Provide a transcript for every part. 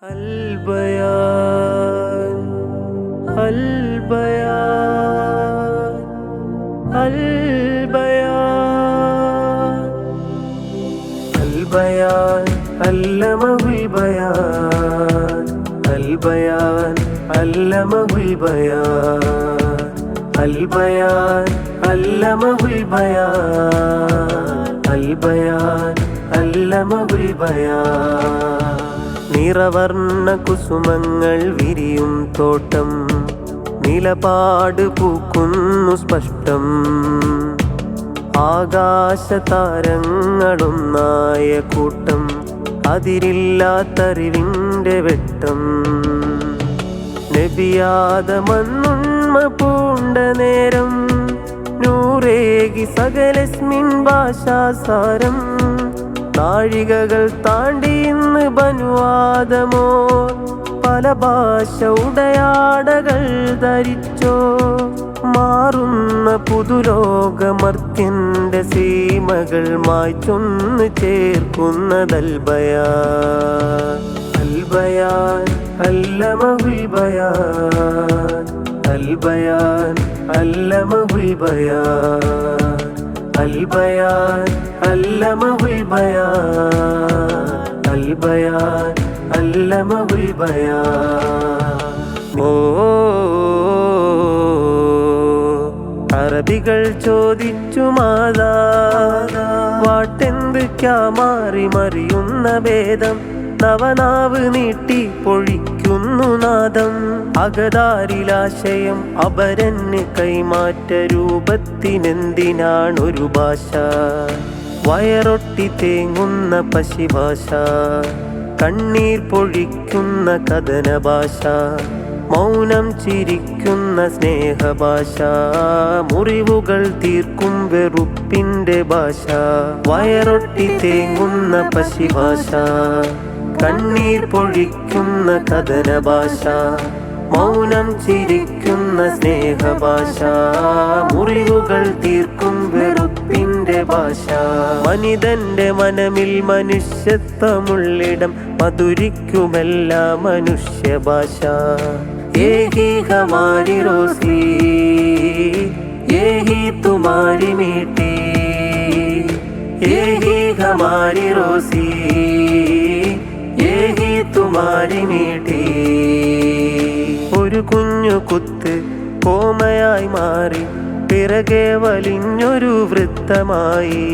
البيان البيان البيان البيان علمه البيان البيان علمه البيان البيان علمه البيان البيان علمه البيان നിറവർണ്ണ കുസുമങ്ങൾ വിരിയും തോട്ടം നിലപാട് പൂക്കുന്നു സ്പഷ്ടം ആകാശതാരങ്ങളൊന്നായ കൂട്ടം അതിരില്ലാത്തറിവിൻ്റെ വെട്ടം നബിയാദമന്നുണ്മ പൂണ്ട നേരം നൂറേകി സകലസ്മിൻ ഭാഷാസാരം നാഴികകൾ താണ്ടി ഇന്ന് ബനുവാദമോ പല ഭാഷ ഉടയാടകൾ ധരിച്ചോ മാറുന്ന പുതുലോകമർത്യന്റെ സീമകൾ മായ്ച്ചൊന്ന് ചേർക്കുന്നതൽബയാൻ അൽബയാൻ അല്ലമഹുൽ ബയാൻ അൽബയാൻ അല്ലമഹുൽ ബയാൻ البيان علمه البيان البيان علمه البيان അറബികൾ ചോദിച്ചു മാതാ വാട്ടെന്ത് ക്യാമാറി മറിയുന്ന ഭേദം നവനാവ് നീട്ടി പൊഴിക്കുന്നു നാദം അകതാരിലാശയം അപരന് കൈമാറ്റ രൂപത്തിനെന്തിനാണൊരു ഭാഷ വയറൊട്ടി തേങ്ങുന്ന പശിഭാഷ കണ്ണീർ പൊഴിക്കുന്ന കഥന ഭാഷ മൗനം ചിരിക്കുന്ന സ്നേഹഭാഷ മുറിവുകൾ തീർക്കും വെറുപ്പിന്റെ ഭാഷ വയറൊട്ടി തേങ്ങുന്ന പശിഭാഷ കണ്ണീർ പൊഴിക്കുന്ന കഥന ഭാഷ മൗനം ചിരിക്കുന്ന സ്നേഹഭാഷ മുറിവുകൾ തീർക്കും വെറുപ്പിന്റെ ഭാഷ മനിതന്റെ മനമിൽ മനുഷ്യത്വമുള്ളിടം മധുരിക്കുമെല്ലാ മനുഷ്യ ഭാഷ ഏഹി ഹമാരി റോസി ഏഹി തുമാരി മീട്ടി ഏഹി ഹമാരി റോസി ഏഹി തുമാരി മീട്ടി ഒരു കുഞ്ഞു കുത്ത് കോമയായി മാറി പിറകെ വലിഞ്ഞൊരു വൃത്തമായി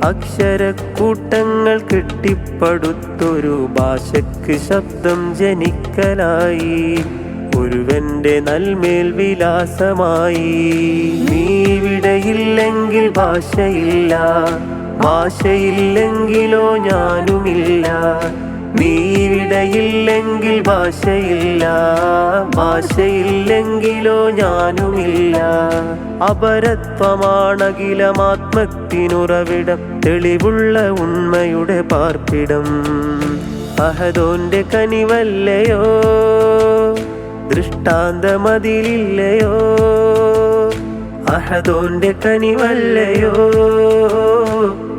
അക്ഷരക്കൂട്ടങ്ങൾ കെട്ടിപ്പടുത്തൊരു ഭാഷയ്ക്ക് ശബ്ദം ജനിക്കലായി ഒരുവന്റെ നൽമേൽ വിലാസമായി നീവിടെയില്ലെങ്കിൽ ഭാഷയില്ല ഭാഷയില്ലെങ്കിലോ ഞാനുമില്ല നീവിടെയില്ലെങ്കിൽ ഭാഷയില്ല ഭാഷയില്ലെങ്കിലോ ഞാനുമില്ല അപരത്വമാണഖിലമാത്മത്തിനുറവിടം തെളിവുള്ള ഉണ്മയുടെ പാർപ്പിടം അഹദോന്റെ കനിവല്ലയോ ദൃഷ്ടാന്തമതിലില്ലയോ അഹദോന്റെ കനിവല്ലയോ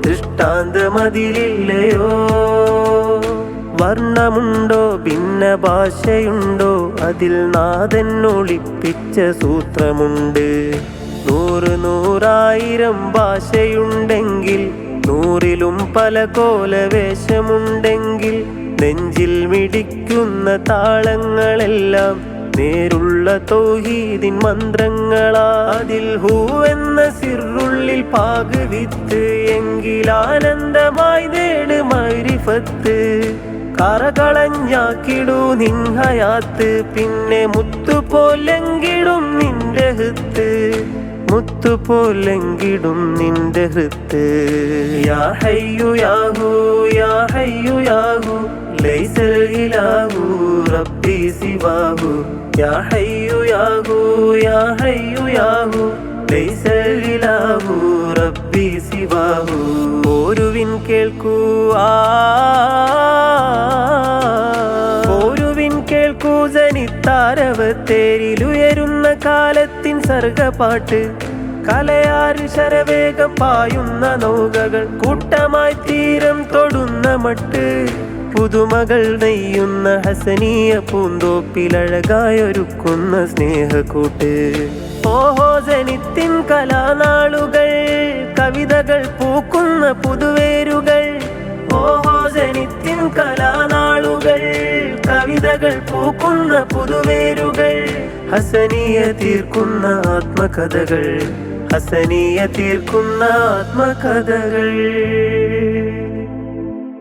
ദൃഷ്ടാന്തമതിലില്ലയോ വർണ്ണമുണ്ടോ ഭിന്ന ഭാഷയുണ്ടോ അതിൽ നാഥൻ ഒളിപ്പിച്ച സൂത്രമുണ്ട് നൂറായിരം ഭാഷയുണ്ടെങ്കിൽ നൂറിലും പല കോലവേഷമുണ്ടെങ്കിൽ നെഞ്ചിൽ മിടിക്കുന്ന താളങ്ങളെല്ലാം നേരുള്ള തൗഹീദിൻ മന്ത്രങ്ങളാ അതിൽ ഹൂ എന്ന സിറുള്ളിൽ പാകുവിത്ത് എങ്കിൽ ആനന്ദമായി നേട് മഅരിഫത്ത് കറകളഞ്ഞാക്കിടൂ നിൻ ഹയാത്ത് പിന്നെ മുത്തുപോലെങ്കിടും നിന്റെ ഹൃത്ത് മുത്തുപോലെങ്കിടും നിന്റെ ഹൃത്ത് യാ ഹയ്യു യാഹു യാ ഹയ്യു യാഹു ലൈസൽ ഇലാഹു റബ്ബി സിവാഹു യാ ഹയ്യു യാഹു യാ ഹയ്യു യാഹു ലൈസൽ ഇലാഹു റബ്ബി സിവാഹു ഓരുവിൻ കേൾക്കൂ ഓരുവിൻ കേൾക്കൂ ജനിത്താരവത്തേരിലുയരുന്ന കാലത്തിൻ സർഗപാട്ട് കലയാറ് ശരവേഗം പായുന്ന നൗകകൾ കൂട്ടമായി തീരം തൊടുന്ന മട്ട് പുതുമകൾ നെയ്യുന്ന ഹസനീയ പൂന്തോപ്പിലഴകായൊരുക്കുന്ന സ്നേഹക്കൂട്ട്. ഓഹോ ജനിത്തിൻ കലാനാളുകൾ, കവിതകൾ പൂക്കുന്ന പുതുവേരുകൾ. ഓഹോ ജനിത്തിൻ കലാനാളുകൾ, കവിതകൾ പൂക്കുന്ന പുതുവേരുകൾ. ഹസനീയ തീർക്കുന്ന ആത്മകഥകൾ, ഹസനീയ തീർക്കുന്ന ആത്മകഥകൾ.